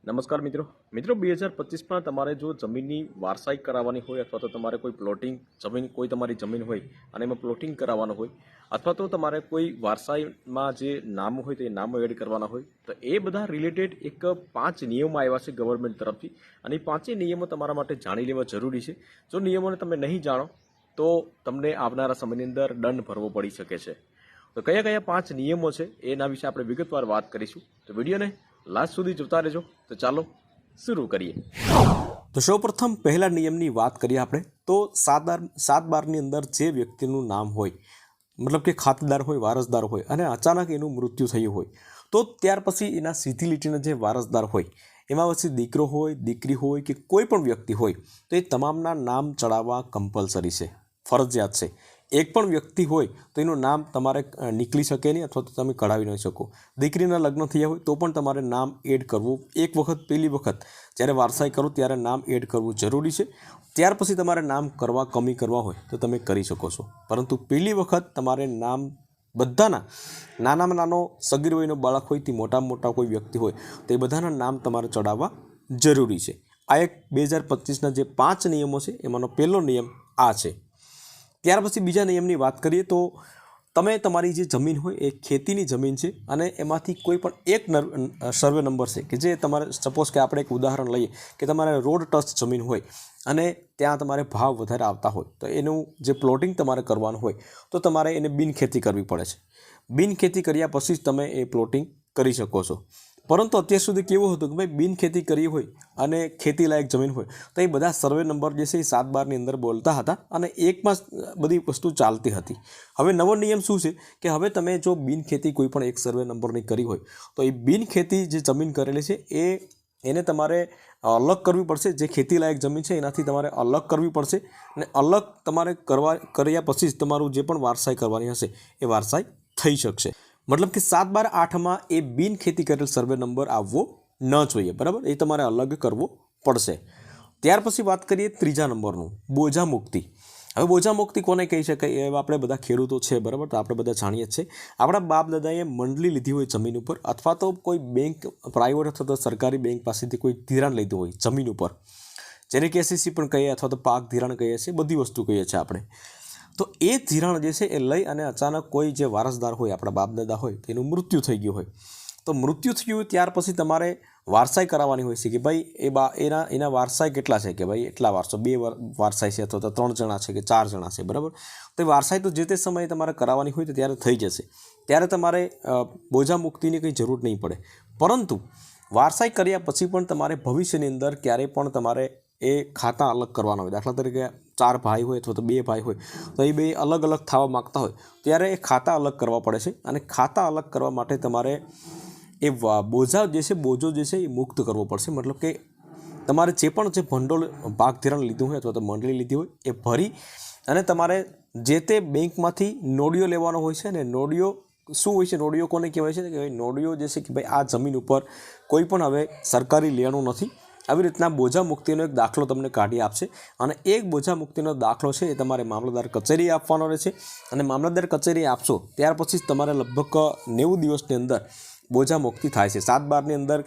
નમસ્કાર મિત્રો 2025માં તમારે જો જમીનની વારસાઈ કરાવવાની હોય અથવા તો તમારે કોઈ પ્લોટિંગ જમીન કોઈ તમારી જમીન હોય અને એમાં પ્લોટિંગ કરાવવાનું હોય અથવા તો તમારે કોઈ વારસાઈમાં જે નામ હોય તે નામો એડ કરવાના હોય તો એ બધા રિલેટેડ એક 5 નિયમો આવ્યા છે ગવર્મેન્ટ તરફથી અને એ 5 નિયમો તમારા માટે જાણી લેવા જરૂરી છે। જો નિયમોને તમે નહીં જાણો તો તમને આવનારા સમયની અંદર દંડ ભરવો પડી શકે છે। તો કયા કયા 5 નિયમો છે એના વિશે આપણે વિગતવાર વાત કરીશું। તો વિડીયોને લાસ્ટ સુધી જોતા રહેજો। તો ચાલો શરૂ કરીએ। તો સૌપ્રથમ પહેલા નિયમની વાત કરીએ આપણે તો 7/12 ની અંદર જે વ્યક્તિનું નામ હોય मतलब કે ખાતેદાર હોય વારસદાર હોય અને અચાનક એનું મૃત્યુ થયું હોય તો ત્યાર પછી એના સીધી લીટીના જે વારસદાર હોય એમાં પછી દીકરો હોય દીકરી હોય કે કોઈ પણ વ્યક્તિ હોય તો એ તમામના નામ ચડાવવા કમ્પલસરી છે, ફરજિયાત છે। एक पण व्यक्ति होय तो एनुं नाम तमारे निकली शके नहीं अथवा तो तमे कढावी नहीं शको। दीकरीना लग्न थया होय तो पण तमारे नाम एड करवुं एक वखत पहली वखत ज्यारे वारसाई करो त्यारे नाम एड करवुं जरूरी छे। त्यार पछी तमारे नाम करवा कमी करवा होय तो तमे करी शको छो, परंतु पहली वखत तमारे नाम बधाना नानामां नानो सगीर वयनो बाळक होय ते मोटामां मोटा कोई व्यक्ति होय तो ए बधाना नाम तमारे चढ़ाववा जरूरी छे। आ एक 2025 जे 5 नियमों छे एमांनो पहेलो नियम आ छे। त्यार पछी बीजा नियमनी वात करीए तो तमे तमारी जे जमीन होय ए खेतीनी जमीन छे अने एमांथी कोई पण एक सर्वे नंबर छे कि जे तमारे सपोज के आपणे एक उदाहरण लईए कि तमारे रोड टच जमीन होय अने त्यां तमारे भाव वधारे आवता होय तो एनुं जे प्लॉटिंग तमारे करवानुं होय तो तमारे एने बिन खेती करवी पड़े छे। बिन खेती कर्या पछी ज तमे ए प्लॉटिंग करी शको छो। परंतु अत्यार सुधी केवुं हतुं कि भाई बिन खेती करी होय अने खेती लायक जमीन होय तो ए बधा सर्वे नंबर जे छे 7/12 ની અંદર बोलता हता अने एकमां बधी वस्तु चालती हती। हवे नवो नियम शुं छे कि हवे तमे जो बिन खेती कोई पण एक सर्वे नंबरनी करी होय तो ए बिन खेती जे जमीन करेली छे एने तमारे अलग करवी पड़शे। जे खेती लायक जमीन छे एनाथी तमारे अलग करवी पड़शे अने अलग तमारे कर्या पछी ज तमारुं जे पण वारसाई करवानी हशे ए वारसाई थई शकशे। मतलब कि 7/12 में ए बिन खेती करेल सर्वे नंबर आववो न जोईए, बराबर, ए तमारे अलग करवो पड़शे। त्यार पछी बात करीए त्रीजा नंबरनुं बोजा मुक्ति। हवे बोजा मुक्ति कोने कही शकाय ए आपणे बधा खेडूतो छे, बराबर, तो आपणे बधा जाणीए छे। आपणा बाप दादाए मंडली लीधी होय जमीन उपर अथवा तो कोई बैंक प्राइवेट अथवा तो सरकारी बैंक पासेथी कोई धिराण लीधुं होय जमीन उपर, जेने केसीसी पण कहीए अथवा तो पाक धिराण कहीए छे, बधी वस्तु कहीए छे आपणे। तो ए धिराण जे छे ए लई अने अचानक कोई जे वारसदार होय आपणा बाप दादा होय तेनुं मृत्यु थई गयुं होय तो मृत्यु थयुं त्यार पछी तमारे वारसाई कराववानी होय छे कि भाई एना वारसाई केटला छे कि भाई एटला वारसो 2 वारसाई छे अथवा तो 3 जणा छे कि 4 जणा छे, बराबर। तो वारसाई तो जे ते समये तमारे कराववानी होय तो त्यारे थई जशे, त्यारे तमारे बोजा मुक्तिनी कंई जरूर नहीं पड़े। परंतु वारसाई कर्या पछी पण तमारे भविष्यनी अंदर क्यारे पण तमारे ए खाता अलग करवाना होय। दाखला तरीके 4 भाई होय अथवा तो 2 भाई होय तो ए 2 अलग अलग थवा मांगता होय त्यारे ए खाता अलग करवा पड़े छे अने खाता अलग करवा माटे तमारे ए बोझा जे छे बोझो जे छे ए मुक्त करवो पड़शे। मतलब के तमारे जे पण जे भंडोळ भाग धिराण लीधुं होय अथवा तो मंडली लीधी होय ए भरी अने तमारे जे ते बेंकमांथी नोडियो लेवानो होय छे ने नोडियो शुं होय छे, नोडियो कोने कहेवाय छे के नोडियो जे छे कि भाई आ जमीन उपर कोई पण हवे सरकारी लेणुं नथी, આવી રીતના બોજા મુક્તિનો એક દાખલો તમને કાઢી આપશે અને એક બોજા મુક્તિનો દાખલો છે એ તમારે મામલતદાર કચેરીએ આપવાનો રહેશે અને મામલતદાર કચેરીએ આપશો ત્યાર પછી જ તમારે લગભગ 90 દિવસની અંદર બોજા મુક્તિ થાય છે। 7/12 ની અંદર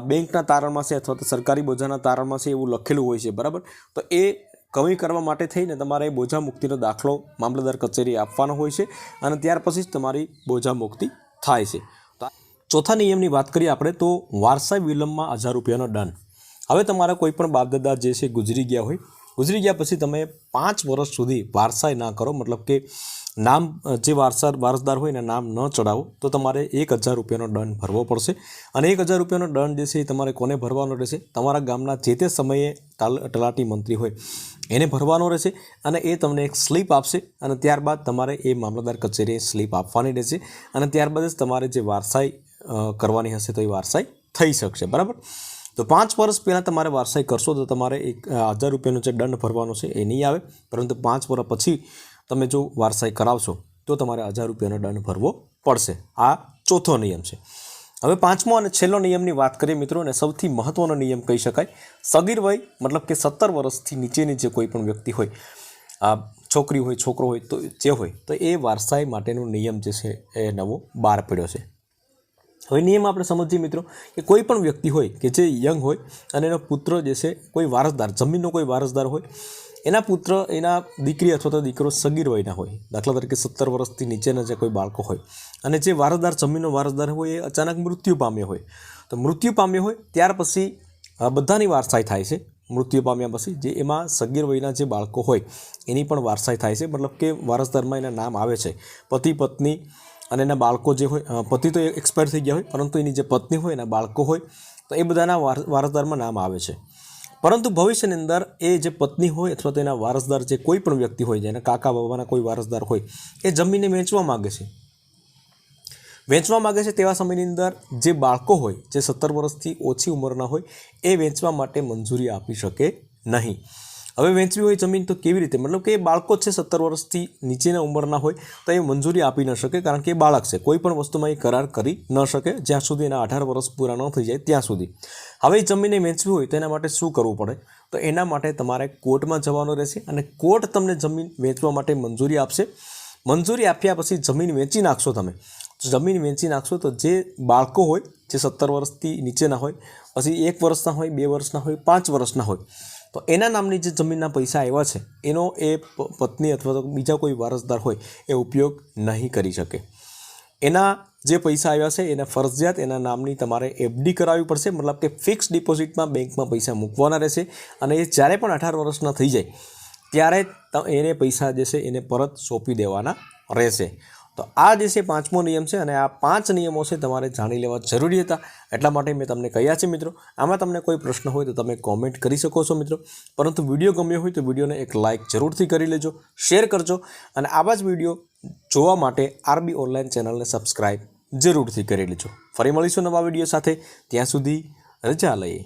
બેંકના તારણમાં છે અથવા તો સરકારી બોજાના તારણમાં છે એવું લખેલું હોય છે, બરાબર। તો એ કમી કરવા માટે થઈને તમારે બોજા મુક્તિનો દાખલો મામલતદાર કચેરીએ આપવાનો હોય છે અને ત્યાર પછી જ તમારી બોજા મુક્તિ થાય છે। ચોથા નિયમની વાત કરીએ આપણે તો વારસાઈ વિલંબમાં 1000 રૂપિયાનો દંડ। હવે તમારા કોઈ પણ બાપ દાદા જે છે ગુજરી ગયા પછી તમે 5 વર્ષ સુધી વારસાઈ ના કરો, मतलब કે નામ જે વારસદાર હોય ને નામ ન ચડાવો તો તમારે 1000 રૂપિયાનો દંડ ભરવો પડશે અને 1000 રૂપિયાનો દંડ જે છે એ તમારે કોને ભરવાનો રહેશે? તમારા ગામના જે તે સમયે તલાટી મંત્રી હોય એને ભરવાનો રહેશે અને એ તમને એક સ્લીપ આપશે અને ત્યારબાદ તમારે એ મામલતદાર કચેરીએ સ્લીપ આપવાની રહેશે અને ત્યારબાદ જ તમારે જે વારસાઈ કરવાની હશે તો એ વારસાઈ થઈ શકશે, બરાબર। तो 5 वर्ष पहला तमारे वारसाई करशो तो तमारे 1000 रुपयानो जे दंड भरवानो छे ए नहीं आवे, परंतु 5 वर्ष पछी तमे जो वारसाई करावशो तो तमारे 1000 रुपयानो दंड भरवो पड़शे। आ चौथो नियम छे। हवे पांचमो अने छेल्लो नियमनी वात करीए मित्रों ने सौथी महत्वनो नियम कही शकाय। सगीर वय मतलब के 17 वर्षथी नीचेनी जे कोई पण व्यक्ति होय, छोकरी होय छोकरो होय तो जे होय तो ए वारसाई माटेनो नियम जे छे ए नवो बार पड्यो छे। હવે નિયમ આપણે સમજીએ મિત્રો કે કોઈ પણ વ્યક્તિ હોય કે જે યંગ હોય અને એનો પુત્ર જે છે કોઈ વારસદાર જમીનનો કોઈ વારસદાર હોય, એના પુત્ર એના દીકરી અથવા તો દીકરો સગીર વયના હોય, દાખલા તરીકે 17 વર્ષથી નીચેના જે કોઈ બાળકો હોય અને જે વારસદાર જમીનનો વારસદાર હોય એ અચાનક મૃત્યુ પામ્યો હોય, તો મૃત્યુ પામ્યો હોય ત્યાર પછી બધાની વારસાઈ થાય છે. મૃત્યુ પામ્યા પછી જે એમાં સગીર વયના જે બાળકો હોય એની પણ વારસાઈ થાય છે, મતલબ કે વારસદારમાં એના નામ આવે છે. પતિ પત્ની અને એના બાળકો જે હોય, પતિ તો એક્સપાયર થઈ ગયા હોય પરંતુ એની જે પત્ની હોય એના બાળકો હોય તો એ બધાના વારસદારમાં નામ આવે છે. પરંતુ ભવિષ્યની અંદર એ જે પત્ની હોય અથવા તો એના વારસદાર જે કોઈ પણ વ્યક્તિ હોય, જેના કાકા બાબાના કોઈ વારસદાર હોય, એ જમીનને વેચવા માગે છે. તેવા સમયની અંદર જે બાળકો હોય જે 17 વર્ષથી ઓછી ઉંમરના હોય એ વેચવા માટે મંજૂરી આપી શકે નહીં. હવે વેચવી હોય જમીન તો કેવી રીતે, મતલબ કે એ બાળકો છે 17 વર્ષથી નીચેના ઉંમરના હોય તો એ મંજૂરી આપી ન શકે, કારણ કે એ બાળક છે, કોઈ પણ વસ્તુમાં એ કરાર કરી ન શકે જ્યાં સુધી એના 18 વર્ષ પૂરા ન થઈ જાય ત્યાં સુધી. હવે એ જમીને વેચવી હોય તો એના માટે શું કરવું પડે, તો એના માટે તમારે કોર્ટમાં જવાનું રહેશે અને કોર્ટ તમને જમીન વેચવા માટે મંજૂરી આપશે. મંજૂરી આપ્યા પછી જમીન વેચી નાખશો તમે. જમીન વેચી નાખશો તો જે બાળકો હોય જે 17 વર્ષથી નીચેના હોય, પછી 1 વર્ષના હોય, 2 વર્ષના હોય, 5 વર્ષના હોય, તો એના નામની જે જમીનના પૈસા આવ્યા છે એનો એ પત્ની અથવા તો બીજા કોઈ વારસદાર હોય એ ઉપયોગ નહીં કરી શકે. એના જે પૈસા આવ્યા છે એને ફરજિયાત એના નામની તમારે એફડી કરાવવી પડશે, મતલબ કે ફિક્સ ડિપોઝિટમાં બેંકમાં પૈસા મૂકવાના રહેશે અને એ જ્યારે પણ 18 વર્ષના થઈ જાય ત્યારે એને પૈસા જે છે એને પરત સોંપી દેવાના રહેશે. તો આ જે છે 5મો નિયમ છે અને આ 5 નિયમો છે તમારે જાણી લેવા જરૂરી હતા, એટલા માટે મેં તમને કહ્યા છે મિત્રો. આમાં તમને કોઈ પ્રશ્ન હોય તો તમે કોમેન્ટ કરી શકો છો મિત્રો, પરંતુ વિડીયો ગમ્યો હોય તો વિડીયોને એક લાઇક જરૂરથી કરી લેજો, શેર કરજો અને આવા જ વિડીયો જોવા માટે આરબી ઓનલાઈન ચેનલને સબસ્ક્રાઈબ જરૂરથી કરી લેજો. ફરી મળીશું નવા વિડીયો સાથે, ત્યાં સુધી રજા લઈએ.